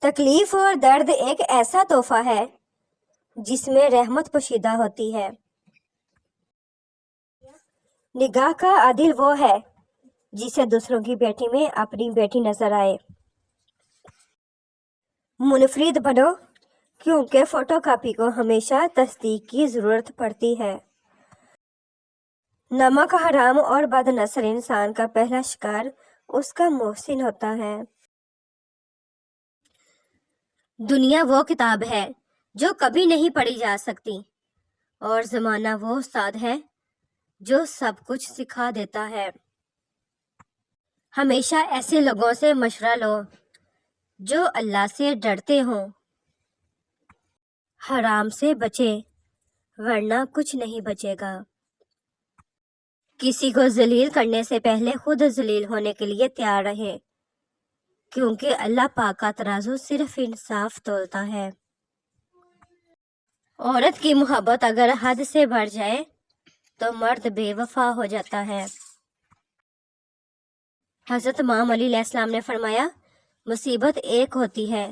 تکلیف اور درد ایک ایسا تحفہ ہے جس میں رحمت پوشیدہ ہوتی ہے۔ نگاہ کا عادل وہ ہے جسے دوسروں کی بیٹی میں اپنی بیٹی نظر آئے۔ منفرد بنو کیونکہ فوٹو کاپی کو ہمیشہ تصدیق کی ضرورت پڑتی ہے۔ نمک حرام اور بد نسل انسان کا پہلا شکار اس کا محسن ہوتا ہے۔ دنیا وہ کتاب ہے جو کبھی نہیں پڑھی جا سکتی، اور زمانہ وہ استاد ہے جو سب کچھ سکھا دیتا ہے۔ ہمیشہ ایسے لوگوں سے مشورہ لو جو اللہ سے ڈرتے ہوں۔ حرام سے بچے ورنہ کچھ نہیں بچے گا۔ کسی کو ذلیل کرنے سے پہلے خود ذلیل ہونے کے لیے تیار رہے، کیونکہ اللہ پاک کا ترازو صرف انصاف تولتا ہے۔ عورت کی محبت اگر حد سے بڑھ جائے تو مرد بے وفا ہو جاتا ہے۔ حضرت امام علی علیہ السلام نے فرمایا، مصیبت ایک ہوتی ہے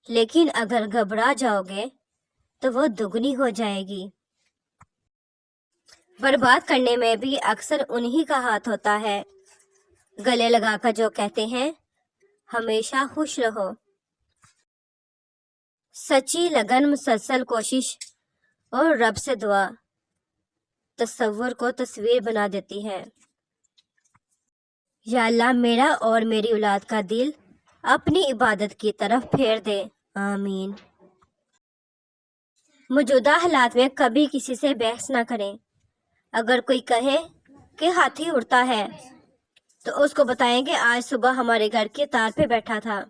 لیکن اگر گھبرا جاؤ گے تو وہ دگنی ہو جائے گی۔ برباد کرنے میں بھی اکثر انہی کا ہاتھ ہوتا ہے۔ گلے لگا کر جو کہتے ہیں ہمیشہ خوش رہو۔ سچی لگن، مسلسل کوشش اور رب سے دعا تصور کو تصویر بنا دیتی ہے۔ یا اللہ میرا اور میری اولاد کا دل اپنی عبادت کی طرف پھیر دے، آمین۔ موجودہ حالات میں کبھی کسی سے بحث نہ کریں۔ اگر کوئی کہے کہ ہاتھی اڑتا ہے تو اس کو بتائیں کہ آج صبح ہمارے گھر کے تار پہ بیٹھا تھا۔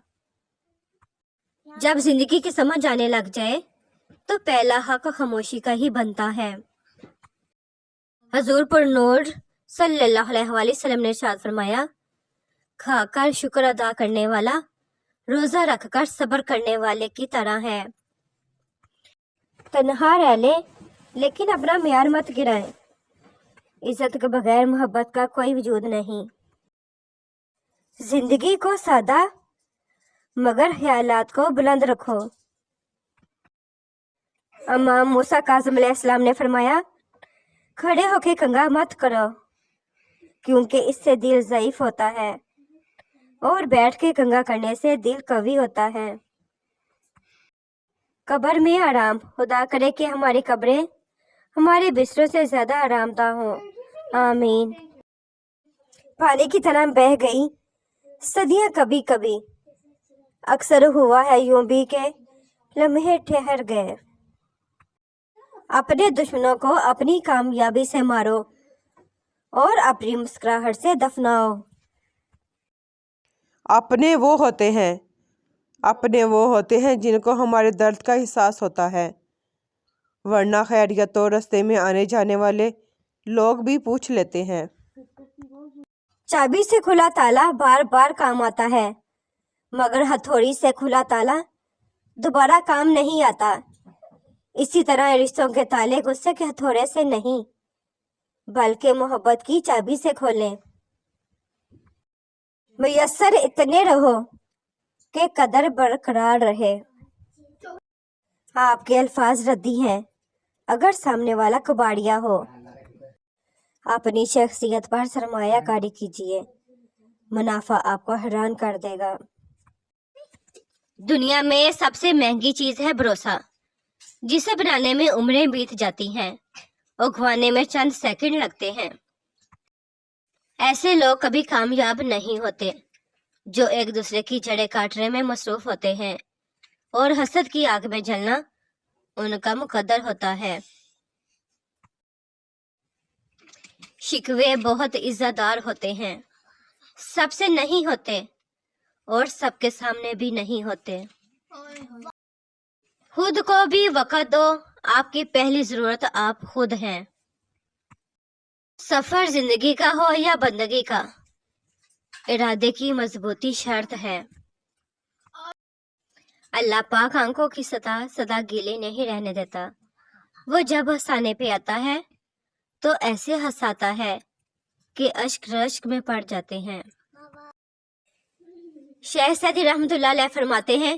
جب زندگی کی سمجھ آنے لگ جائے تو پہلا حق خاموشی کا ہی بنتا ہے۔ حضور پر نور صلی اللہ علیہ وآلہ وسلم نے ارشاد فرمایا، کھا کر شکر ادا کرنے والا روزہ رکھ کر صبر کرنے والے کی طرح ہے۔ تنہا رہ لے لیکن اپنا معیار مت گرائیں۔ عزت کے بغیر محبت کا کوئی وجود نہیں۔ زندگی کو سادہ مگر خیالات کو بلند رکھو۔ امام موسیٰ کاظم علیہ السلام نے فرمایا، کھڑے ہو کے کنگا مت کرو کیونکہ اس سے دل ضعیف ہوتا ہے، اور بیٹھ کے کنگا کرنے سے دل قوی ہوتا ہے۔ قبر میں آرام، خدا کرے کہ ہماری قبریں ہمارے بستروں سے زیادہ آرام دہ ہوں، آمین۔ پانی کی طرح بہہ گئی صدیاں کبھی کبھی، اکثر ہوا ہے یوں بھی کہ لمحے ٹھہر گئے۔ اپنے دشمنوں کو اپنی کامیابی سے مارو اور اپنی مسکراہٹ سے دفناؤ۔ اپنے وہ ہوتے ہیں جن کو ہمارے درد کا احساس ہوتا ہے، ورنہ خیریت تو رستے میں آنے جانے والے لوگ بھی پوچھ لیتے ہیں۔ چابی سے کھلا تالا بار بار کام آتا ہے، مگر ہتھوڑی سے کھلا تالا دوبارہ کام نہیں آتا۔ اسی طرح رشتوں کے تالے غصے کے ہتھوڑے سے نہیں بلکہ محبت کی چابی سے کھولیں۔ میسر اتنے رہو کہ قدر برقرار رہے۔ آپ کے الفاظ ردی ہیں اگر سامنے والا کباڑیا ہو۔ اپنی شخصیت پر سرمایہ کاری کیجیے، منافع آپ کو حیران کر دے گا۔ دنیا میں سب سے مہنگی چیز ہے بھروسہ، جسے بنانے میں عمریں بیت جاتی ہیں، اگوانے میں چند سیکنڈ لگتے ہیں۔ ایسے لوگ کبھی کامیاب نہیں ہوتے جو ایک دوسرے کی جڑیں کاٹنے میں مصروف ہوتے ہیں، اور حسد کی آگ میں جلنا ان کا مقدر ہوتا ہے۔ شکوے بہت عزت دار ہوتے ہیں، سب سے نہیں ہوتے اور سب کے سامنے بھی نہیں ہوتے۔ خود کو بھی وقت دو، آپ کی پہلی ضرورت آپ خود ہیں۔ سفر زندگی کا ہو یا بندگی کا، ارادے کی مضبوطی شرط ہے۔ اللہ پاک آنکھوں کی سطح سدا گیلی نہیں رہنے دیتا۔ وہ جب ہنسانے پہ آتا ہے تو ایسے ہنساتا ہے کہ اشک رشک میں پڑ جاتے ہیں۔ شیخ سعدی رحمۃ اللہ علیہ فرماتے ہیں،